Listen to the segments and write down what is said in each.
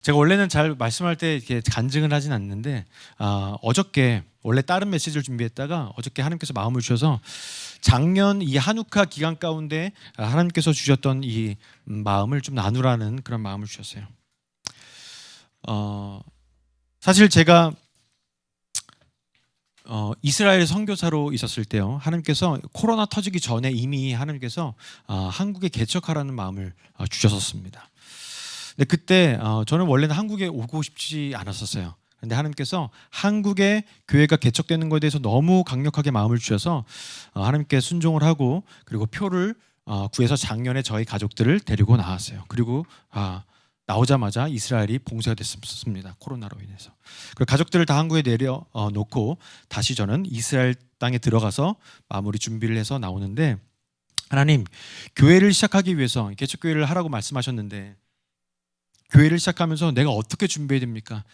제가 원래는 잘 말씀할 때 이렇게 간증을 하진 않는데 어저께 원래 다른 메시지를 준비했다가 어저께 하나님께서 마음을 주셔서 작년 이 한우카 기간 가운데 하나님께서 주셨던 이 마음을 좀 나누라는 그런 마음을 주셨어요. 사실 제가 이스라엘 선교사로 있었을 때요, 하나님께서 코로나 터지기 전에 이미 하나님께서 한국에 개척하라는 마음을 주셨었습니다. 근데 그때 저는 원래는 한국에 오고 싶지 않았었어요. 근데 하나님께서 한국에 교회가 개척되는 것에 대해서 너무 강력하게 마음을 주셔서 하나님께 순종을 하고 그리고 표를 구해서 작년에 저희 가족들을 데리고 나왔어요. 그리고 나오자마자 이스라엘이 봉쇄가 됐습니다. 코로나로 인해서. 그리고 가족들을 다 한국에 내려놓고 다시 저는 이스라엘 땅에 들어가서 마무리 준비를 해서 나오는데, 하나님, 교회를 시작하기 위해서 개척교회를 하라고 말씀하셨는데 교회를 시작하면서 내가 어떻게 준비해야 됩니까?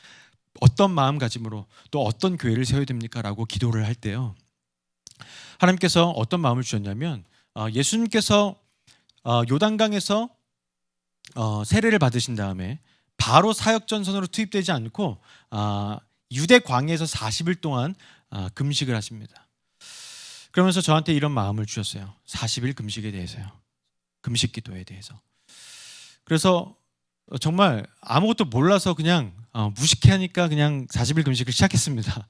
어떤 마음가짐으로 또 어떤 교회를 세워야 됩니까? 라고 기도를 할 때요, 하나님께서 어떤 마음을 주셨냐면 예수님께서 요단강에서 세례를 받으신 다음에 바로 사역전선으로 투입되지 않고 유대 광야에서 40일 동안 금식을 하십니다. 그러면서 저한테 이런 마음을 주셨어요. 40일 금식에 대해서요. 금식 기도에 대해서. 그래서 정말 아무것도 몰라서 그냥 무식해하니까 그냥 40일 금식을 시작했습니다.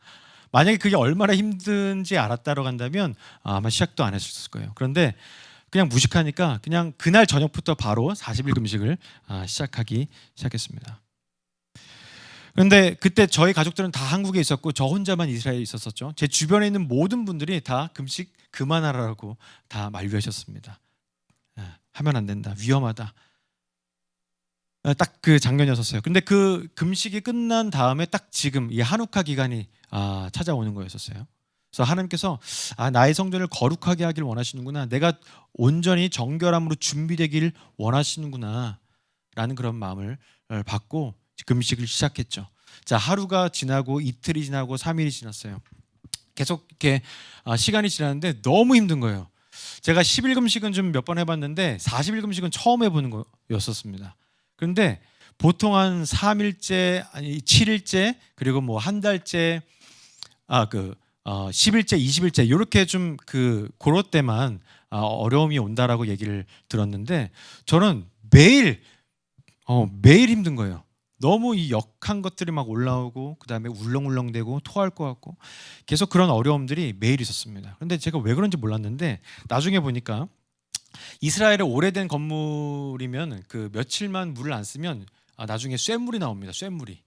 만약에 그게 얼마나 힘든지 알았다고 한다면 아마 시작도 안 했을 거예요. 그런데 그냥 무식하니까 그냥 그날 저녁부터 바로 40일 금식을 시작했습니다. 그런데 그때 저희 가족들은 다 한국에 있었고 저 혼자만 이스라엘에 있었었죠. 제 주변에 있는 모든 분들이 다 금식 그만하라고 다 만류하셨습니다. 하면 안 된다, 위험하다. 딱 그 작년이었어요. 근데 그 금식이 끝난 다음에 딱 지금 이 한우카 기간이 찾아오는 거였었어요. 그래서 하나님께서 나의 성전을 거룩하게 하길 원하시는구나, 내가 온전히 정결함으로 준비되길 원하시는구나 라는 그런 마음을 받고 금식을 시작했죠. 자, 하루가 지나고 이틀이 지나고 3일이 지났어요. 계속 이렇게 시간이 지났는데 너무 힘든 거예요. 제가 10일 금식은 좀 몇 번 해봤는데 40일 금식은 처음 해보는 거였었습니다. 그런데 보통 한 3일째, 아니 7일째, 그리고 뭐 한 달째, 10일째, 20일째 이렇게 좀 그럴 때만 어려움이 온다라고 얘기를 들었는데 저는 매일 힘든 거예요. 너무 이 역한 것들이 막 올라오고 그다음에 울렁울렁대고 토할 것 같고 계속 그런 어려움들이 매일 있었습니다. 그런데 제가 왜 그런지 몰랐는데 나중에 보니까 이스라엘의 오래된 건물이면 그 며칠만 물을 안 쓰면 나중에 쇳물이 나옵니다. 쇳물이.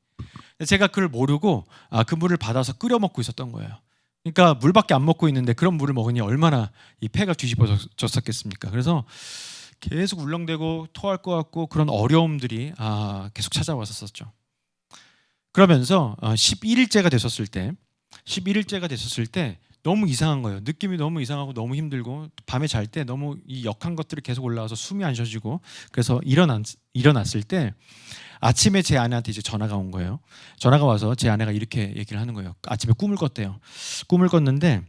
제가 그걸 모르고 그 물을 받아서 끓여 먹고 있었던 거예요. 그러니까 물밖에 안 먹고 있는데 그런 물을 먹으니 얼마나 이 폐가 뒤집어졌었겠습니까? 그래서 계속 울렁대고 토할 것 같고 그런 어려움들이 계속 찾아왔었죠. 그러면서 11일째가 됐었을 때 너무 이상한 거예요. 느낌이 너무 이상하고 너무 힘들고 밤에 잘 때 너무 이 역한 것들이 계속 올라와서 숨이 안 쉬어지고, 그래서 일어났을 때 아침에 제 아내한테 이제 전화가 온 거예요. 전화가 와서 제 아내가 이렇게 얘기를 하는 거예요. 아침에 꿈을 꿨대요. 꿈을 꿨는데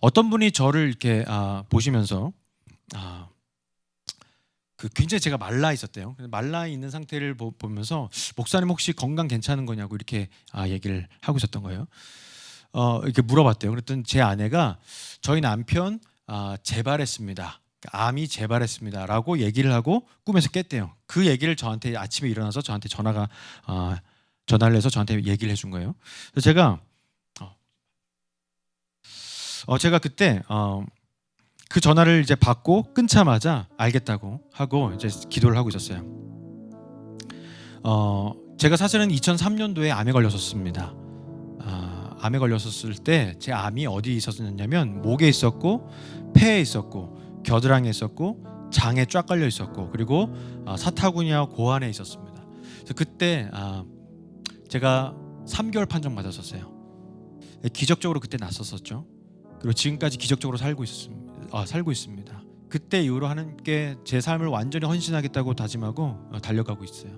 어떤 분이 저를 이렇게 보시면서 굉장히 제가 말라 있었대요. 말라 있는 상태를 보면서 목사님 혹시 건강 괜찮은 거냐고 이렇게 얘기를 하고 있었던 거예요. 이렇게 물어봤대요. 그랬더니 제 아내가 저희 남편 재발했습니다, 암이 재발했습니다라고 얘기를 하고 꿈에서 깼대요. 그 얘기를 저한테 아침에 일어나서 저한테 전화를 해서 저한테 얘기를 해준 거예요. 그래서 제가 그때 그 전화를 이제 받고 끊자마자 알겠다고 하고 이제 기도를 하고 있었어요. 제가 사실은 2003년도에 암에 걸렸었습니다. 암에 걸렸었을 때 제 암이 어디 있었냐면 목에 있었고 폐에 있었고 겨드랑이에 있었고 장에 쫙 깔려 있었고 그리고 사타구니와 고환에 있었습니다. 그래서 그때 제가 3개월 판정 받았었어요. 기적적으로 그때 났었었죠. 그리고 지금까지 기적적으로 살고 있습니다. 그때 이후로 하나님께 제 삶을 완전히 헌신하겠다고 다짐하고 달려가고 있어요.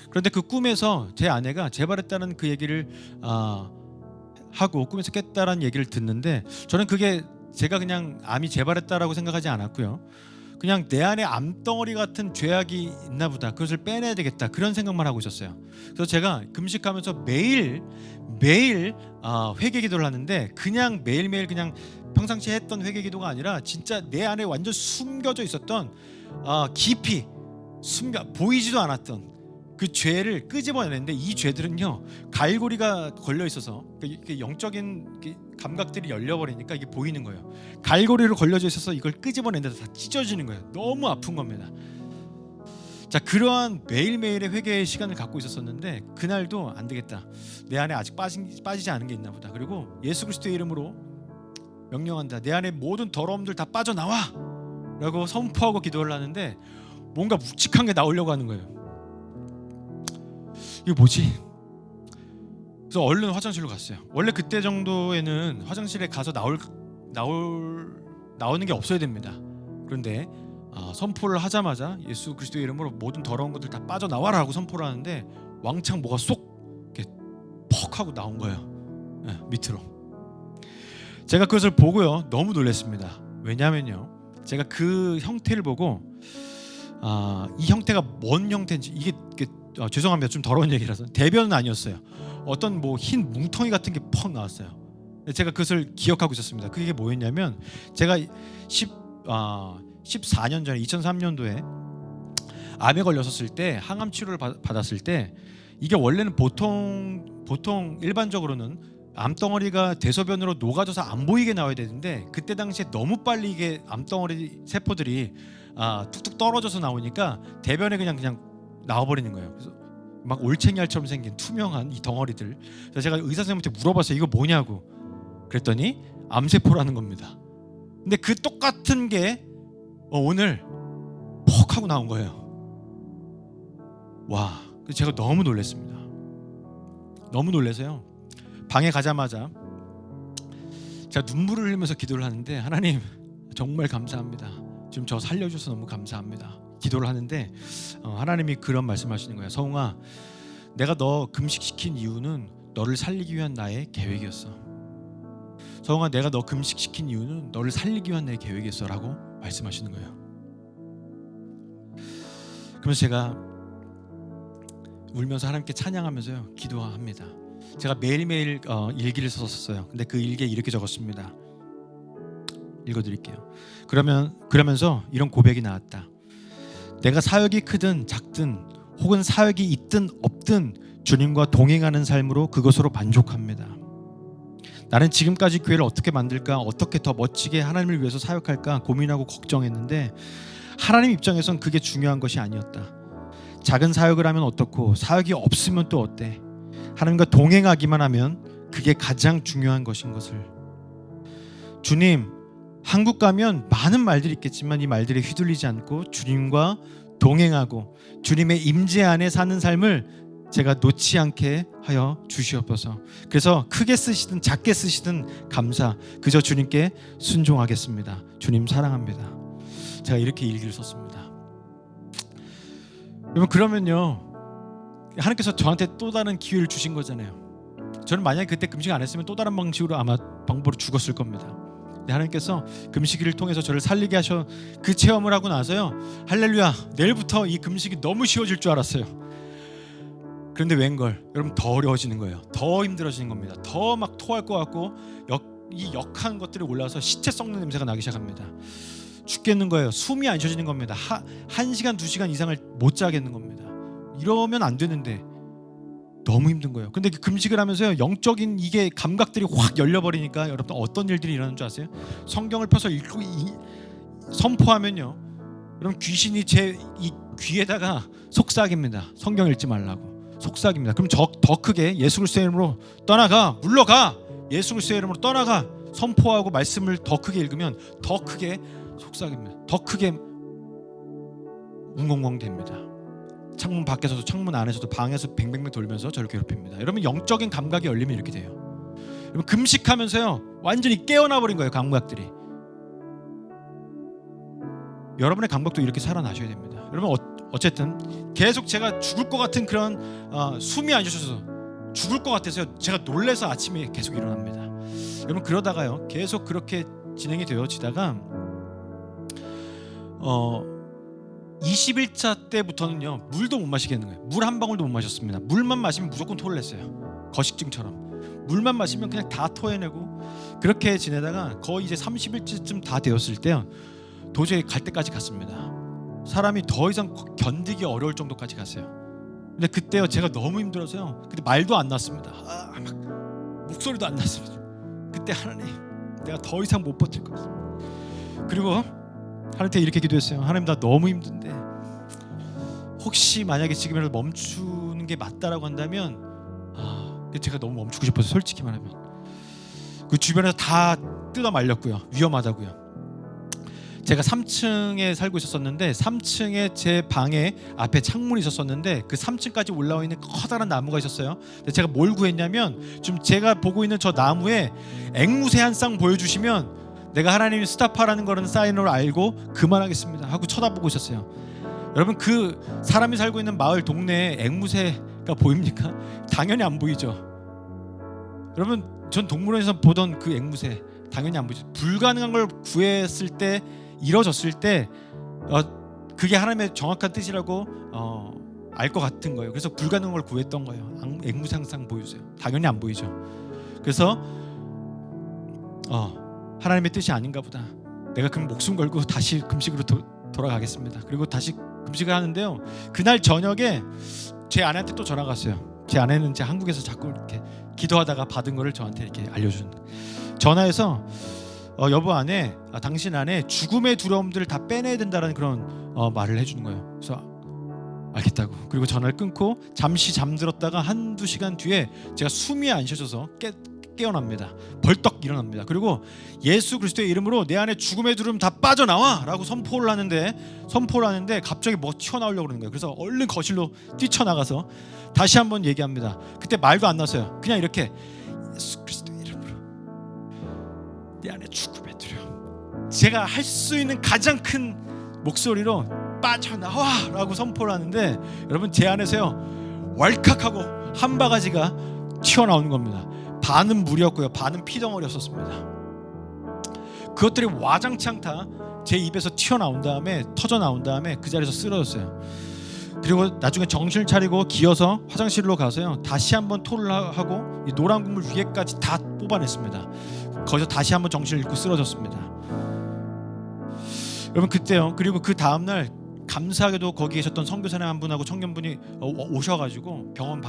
그런데 그 꿈에서 제 아내가 재발했다는 그 얘기를 하고 꿈에서 깼다라는 얘기를 듣는데 저는 그게 제가 그냥 암이 재발했다라고 생각하지 않았고요. 그냥 내 안에 암덩어리 같은 죄악이 있나 보다, 그것을 빼내야 되겠다, 그런 생각만 하고 있었어요. 그래서 제가 금식하면서 매일 회개 기도를 하는데, 그냥 매일매일 그냥 평상시 했던 회개 기도가 아니라 진짜 내 안에 완전 숨겨져 있었던 깊이 보이지도 않았던 그 죄를 끄집어내는데, 이 죄들은요 갈고리가 걸려 있어서 영적인 감각들이 열려버리니까 이게 보이는 거예요. 갈고리로 걸려져 있어서 이걸 끄집어내는데 다 찢어지는 거예요. 너무 아픈 겁니다. 자, 그러한 매일매일의 회개의 시간을 갖고 있었었는데, 그날도 안 되겠다, 내 안에 아직 빠지지 않은 게 있나 보다. 그리고 예수 그리스도의 이름으로 명령한다, 내 안에 모든 더러움들 다 빠져나와 라고 선포하고 기도를 하는데, 뭔가 묵직한 게 나오려고 하는 거예요. 이거 뭐지? 그래서 얼른 화장실로 갔어요. 원래 그때 정도에는 화장실에 가서 나오는 게 없어야 됩니다. 그런데 선포를 하자마자 예수 그리스도의 이름으로 모든 더러운 것들 다 빠져나와라고 선포를 하는데, 왕창 뭐가 쏙 이렇게 퍽 하고 나온 거예요. 밑으로. 제가 그것을 보고요 너무 놀랐습니다. 왜냐하면요, 제가 그 형태를 보고 이 형태가 뭔 형태인지, 이게 죄송합니다, 좀 더러운 얘기라서, 대변은 아니었어요. 어떤 뭐 흰 뭉텅이 같은 게 퍽 나왔어요. 제가 그것을 기억하고 있었습니다. 그게 뭐였냐면, 제가 14년 전에 2003년도에 암에 걸렸었을 때, 항암 치료를 받았을 때, 이게 원래는 보통 일반적으로는 암덩어리가 대소변으로 녹아져서 안 보이게 나와야 되는데, 그때 당시에 너무 빨리 이게 암덩어리 세포들이 툭툭 떨어져서 나오니까 대변에 그냥 나와버리는 거예요. 그래서 막 올챙이알처럼 생긴 투명한 이 덩어리들. 그래서 제가 의사 선생님한테 물어봤어요, 이거 뭐냐고. 그랬더니 암세포라는 겁니다. 근데 그 똑같은 게 오늘 퍽 하고 나온 거예요. 와, 제가 너무 놀랐습니다. 너무 놀라서요, 방에 가자마자 제가 눈물을 흘리면서 기도를 하는데, 하나님 정말 감사합니다, 지금 저 살려주셔서 너무 감사합니다, 기도를 하는데 하나님이 그런 말씀하시는 거예요. 성웅아, 내가 너 금식시킨 이유는 너를 살리기 위한 나의 계획이었어. 성웅아, 내가 너 금식시킨 이유는 너를 살리기 위한 내 계획이었어 라고 말씀하시는 거예요. 그러면서 제가 울면서 하나님께 찬양하면서요 기도합니다. 제가 매일매일 일기를 썼었어요. 근데 그 일기에 이렇게 적었습니다. 읽어드릴게요. 그러면서 이런 고백이 나왔다. 내가 사역이 크든 작든 혹은 사역이 있든 없든 주님과 동행하는 삶으로 그것으로 만족합니다. 나는 지금까지 교회를 어떻게 만들까, 어떻게 더 멋지게 하나님을 위해서 사역할까 고민하고 걱정했는데, 하나님 입장에선 그게 중요한 것이 아니었다. 작은 사역을 하면 어떻고 사역이 없으면 또 어때? 하나님과 동행하기만 하면 그게 가장 중요한 것인 것을. 주님, 한국 가면 많은 말들이 있겠지만 이 말들에 휘둘리지 않고 주님과 동행하고 주님의 임재 안에 사는 삶을 제가 놓지 않게 하여 주시옵소서. 그래서 크게 쓰시든 작게 쓰시든 감사, 그저 주님께 순종하겠습니다. 주님 사랑합니다. 제가 이렇게 일기를 썼습니다. 여러분, 그러면요, 하나님께서 저한테 또 다른 기회를 주신 거잖아요. 저는 만약에 그때 금식 안 했으면 또 다른 방식으로 아마 방법으로 죽었을 겁니다. 근데 하나님께서 금식일을 통해서 저를 살리게 하셔, 그 체험을 하고 나서요, 할렐루야, 내일부터 이 금식이 너무 쉬워질 줄 알았어요. 그런데 웬걸, 여러분, 더 어려워지는 거예요. 더 힘들어지는 겁니다. 더 막 토할 것 같고 이 역한 것들이 올라와서 시체 썩는 냄새가 나기 시작합니다. 죽겠는 거예요. 숨이 안 쉬어지는 겁니다. 1시간 2시간 이상을 못 자겠는 겁니다. 이러면 안 되는데 너무 힘든 거예요. 근데 금식을 하면서요, 영적인 이게 감각들이 확 열려버리니까 여러분 어떤 일들이 일어나는 줄 아세요? 성경을 펴서 읽고 선포하면요, 여러분 귀신이 제 이 귀에다가 속삭입니다. 성경 읽지 말라고 속삭입니다. 그럼 더 크게 예수 그리스도의 이름으로 떠나가, 물러가, 예수 그리스도의 이름으로 떠나가 선포하고 말씀을 더 크게 읽으면 더 크게 속삭입니다. 더 크게 웅엉엉 됩니다. 창문 밖에서도 창문 안에서도 방에서 뱅뱅뱅 돌면서 저를 괴롭힙니다. 여러분, 영적인 감각이 열리면 이렇게 돼요. 여러분, 금식하면서요 완전히 깨어나 버린 거예요, 감각들이. 여러분의 감각도 이렇게 살아나셔야 됩니다. 여러분, 어쨌든 계속 제가 죽을 것 같은 그런 숨이 안 쉬어져서 죽을 것 같아서요, 제가 놀래서 아침에 계속 일어납니다. 여러분, 그러다가요 계속 그렇게 진행이 되어지다가 20일차 때부터는요 물도 못 마시겠는 거예요. 물 한 방울도 못 마셨습니다. 물만 마시면 무조건 토를 냈어요. 거식증처럼 물만 마시면 그냥 다 토해내고 그렇게 지내다가 거의 이제 30일째쯤 다 되었을 때요 도저히 갈 때까지 갔습니다. 사람이 더 이상 견디기 어려울 정도까지 갔어요. 근데 그때요 제가 너무 힘들어서요 그때 말도 안 났습니다. 막 목소리도 안 났습니다. 그때 하나님 내가 더 이상 못 버틸 것 같습니다. 그리고 하나님께 이렇게 기도했어요. 하나님 나 너무 힘든데 혹시 만약에 지금이라도 멈추는 게 맞다라고 한다면 제가 너무 멈추고 싶어서 솔직히 말하면 그 주변에서 다 뜯어 말렸고요. 위험하다고요. 제가 3층에 살고 있었는데 3층에 제 방에 앞에 창문이 있었는데 그 3층까지 올라와 있는 커다란 나무가 있었어요. 근데 제가 뭘 구했냐면 좀 제가 보고 있는 저 나무에 앵무새 한 쌍 보여주시면 내가 하나님이 스탑하라는 거는 사인으로 알고 그만하겠습니다 하고 쳐다보고 있었어요. 여러분 그 사람이 살고 있는 마을 동네에 앵무새가 보입니까? 당연히 안 보이죠. 여러분 전 동물원에서 보던 그 앵무새 당연히 안 보이죠. 불가능한 걸 구했을 때 이뤄졌을 때 그게 하나님의 정확한 뜻이라고 알 것 같은 거예요. 그래서 불가능한 걸 구했던 거예요. 앵무새 항상 보여주세요. 당연히 안 보이죠. 그래서 하나님의 뜻이 아닌가 보다. 내가 그럼 목숨 걸고 다시 금식으로 돌아가겠습니다. 그리고 다시 금식을 하는데요. 그날 저녁에 제 아내한테 또 전화가 왔어요. 제 아내는 이제 한국에서 자꾸 이렇게 기도하다가 받은 거를 저한테 이렇게 알려주는. 전화해서 여보 안에 당신 안에 죽음의 두려움들을 다 빼내야 된다라는 그런 말을 해주는 거예요. 그래서 알겠다고. 그리고 전화를 끊고 잠시 잠들었다가 한두 시간 뒤에 제가 숨이 안 쉬어져서 깨어납니다. 벌떡 일어납니다. 그리고 예수 그리스도의 이름으로 내 안에 죽음의 두려움 다 빠져나와 라고 선포를 하는데 갑자기 뭐 튀어나오려고 그러는 거예요. 그래서 얼른 거실로 뛰쳐나가서 다시 한번 얘기합니다. 그때 말도 안 났어요. 그냥 이렇게 예수 그리스도의 이름으로 내 안에 죽음의 두려움 제가 할 수 있는 가장 큰 목소리로 빠져나와 라고 선포를 하는데 여러분 제 안에서요 왈칵하고 한 바가지가 튀어나오는 겁니다. 반은 물이었고요. 반은 피덩어리였었습니다. 그것들이 와장창 다 제 입에서 튀어나온 다음에 터져 나온 다음에 그 자리에서 쓰러졌어요. 그리고 나중에 정신을 차리고 기어서 화장실로 가서요 다시 한번 토를 하고 이 노란 국물 위에까지 다 뽑아냈습니다. 거기서 다시 한번 정신을 잃고 쓰러졌습니다. 여러분 그때요. 그리고 그 다음날 감사하게도 거기 계셨던 선교사님 한 분하고 청년분이 오셔가지고 병원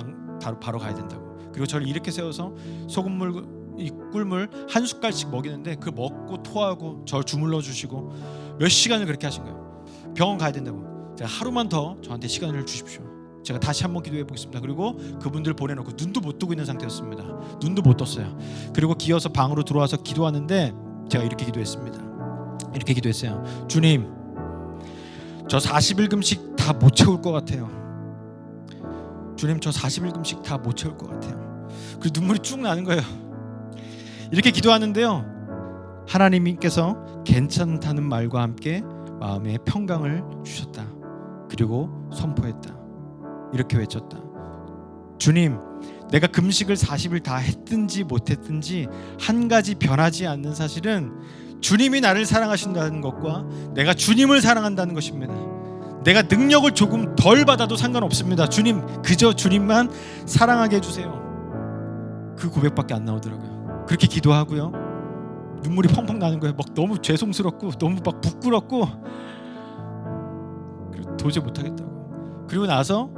바로 가야 된다고. 그리고 저를 이렇게 세워서 소금물 이 꿀물 한 숟갈씩 먹이는데 그 먹고 토하고 저 주물러 주시고 몇 시간을 그렇게 하신 거예요. 병원 가야 된다고. 제가 하루만 더 저한테 시간을 주십시오. 제가 다시 한번 기도해 보겠습니다. 그리고 그분들 보내놓고 눈도 못 뜨고 있는 상태였습니다. 눈도 못 떴어요. 그리고 기어서 방으로 들어와서 기도하는데 제가 이렇게 기도했습니다. 이렇게 기도했어요. 주님, 저 40일 금식 다 못 채울 것 같아요. 주님, 저 40일 금식 다 못 채울 것 같아요. 그 눈물이 쭉 나는 거예요. 이렇게 기도하는데요, 하나님께서 괜찮다는 말과 함께 마음에 평강을 주셨다. 그리고 선포했다. 이렇게 외쳤다. 주님, 내가 금식을 40일 다 했든지 못했든지 한 가지 변하지 않는 사실은 주님이 나를 사랑하신다는 것과 내가 주님을 사랑한다는 것입니다. 내가 능력을 조금 덜 받아도 상관없습니다. 주님, 그저 주님만 사랑하게 해주세요. 그 고백밖에 안 나오더라고요. 그렇게 기도하고요, 눈물이 펑펑 나는 거예요. 막 너무 죄송스럽고 너무 막 부끄럽고 도저히 못하겠다고. 그리고 나서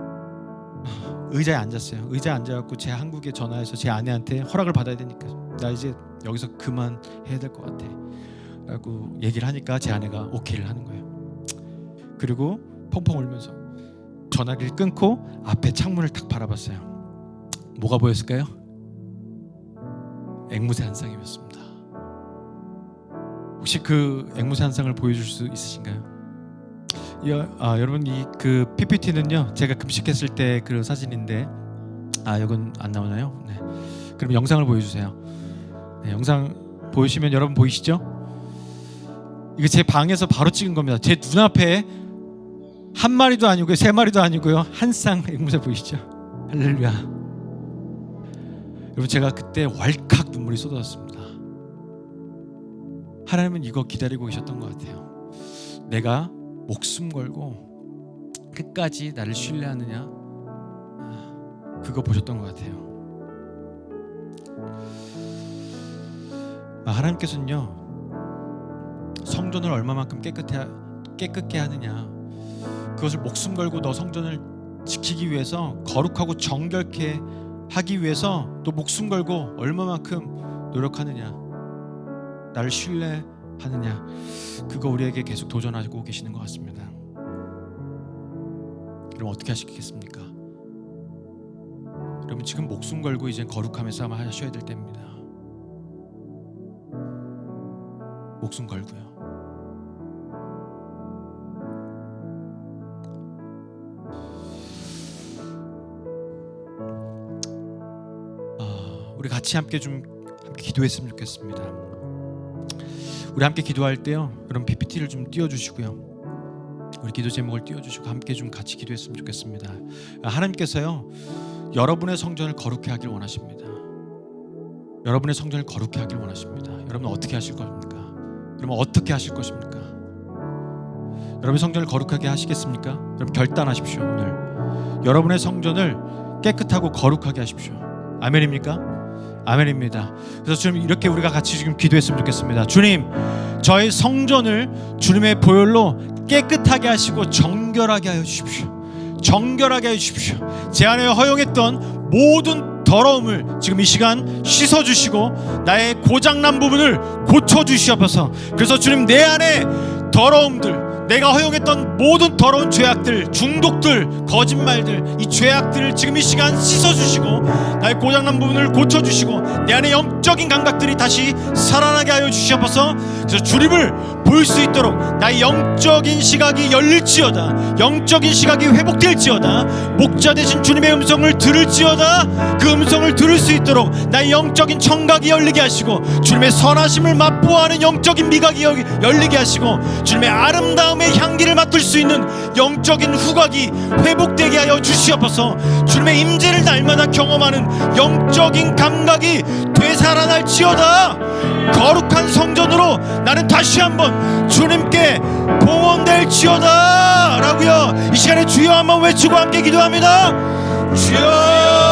의자에 앉았어요. 의자에 앉아갖고 제 한국에 전화해서 제 아내한테 허락을 받아야 되니까 나 이제 여기서 그만해야 될 것 같아 라고 얘기를 하니까 제 아내가 오케이를 하는 거예요. 그리고 펑펑 울면서 전화기를 끊고 앞에 창문을 딱 바라봤어요. 뭐가 보였을까요? 앵무새 한 쌍이었습니다. 혹시 그 앵무새 한 쌍을 보여줄 수 있으신가요? 여러분, 이 그 PPT는요 제가 금식했을 때 그 사진인데 이건 안 나오나요? 네. 그럼 영상을 보여주세요. 네, 영상 보이시면 여러분 보이시죠? 이거 제 방에서 바로 찍은 겁니다. 제 눈앞에 한 마리도 아니고요, 세 마리도 아니고요, 한 쌍 앵무새 보이시죠? 할렐루야. 여러분, 제가 그때 왈칵 눈물이 쏟아졌습니다. 하나님은 이거 기다리고 계셨던 것 같아요. 내가 목숨 걸고 끝까지 나를 신뢰하느냐, 그거 보셨던 것 같아요. 하나님께서는요, 성전을 얼마만큼 깨끗게 하느냐, 그것을 목숨 걸고 너 성전을 지키기 위해서, 거룩하고 정결케 하기 위해서 또 목숨 걸고 얼마만큼 노력하느냐, 나를 신뢰하느냐, 그거 우리에게 계속 도전하고 계시는 것 같습니다. 그럼 어떻게 하시겠습니까? 여러분, 지금 목숨 걸고 이제 거룩함의 싸움을 하셔야 될 때입니다. 목숨 걸고요. 우리 같이 함께 기도했으면 좋겠습니다. 우리 함께 기도할 때요, 여러분 PPT를 좀 띄워주시고요, 우리 기도 제목을 띄워주시고 함께 같이 기도했으면 좋겠습니다. 하나님께서요, 여러분의 성전을 거룩히 하길 원하십니다. 여러분의 성전을 거룩히 하길 원하십니다. 여러분 어떻게 하실 겁니까? 여러분 어떻게 하실 것입니까? 여러분의 성전을 거룩하게 하시겠습니까? 여러분 결단하십시오. 오늘 여러분의 성전을 깨끗하고 거룩하게 하십시오. 아멘입니까? 아멘입니다. 그래서 주님, 이렇게 우리가 같이 지금 기도했으면 좋겠습니다. 주님, 저의 성전을 주님의 보혈로 깨끗하게 하시고 정결하게 하여 주십시오. 정결하게 하여 주십시오. 제 안에 허용했던 모든 더러움을 지금 이 시간 씻어주시고 나의 고장난 부분을 고쳐주시옵소서. 그래서 주님, 내 안에 더러움들, 내가 허용했던 모든 더러운 죄악들, 중독들, 거짓말들, 이 죄악들을 지금 이 시간 씻어주시고 나의 고장난 부분을 고쳐주시고 내 안에 영적인 감각들이 다시 살아나게 하여 주시옵소서. 그래서 주님을 볼 수 있도록 나의 영적인 시각이 열릴지어다, 영적인 시각이 회복될지어다, 목자 되신 주님의 음성을 들을지어다, 그 음성을 들을 수 있도록 나의 영적인 청각이 열리게 하시고 주님의 선하심을 맛보아하는 영적인 미각이 열리게 하시고 주님의 아름다움의 향기를 맡을 수 있는 영적인 후각이 회복되게 하여 주시옵소서. 주님의 임재를 날마다 경험하는 영적인 감각이 되살아날지어다. 거룩한 성전으로 나는 다시 한번 주님께 봉헌될지어다 라고요. 이 시간에 주여 한번 외치고 함께 기도합니다. 주여.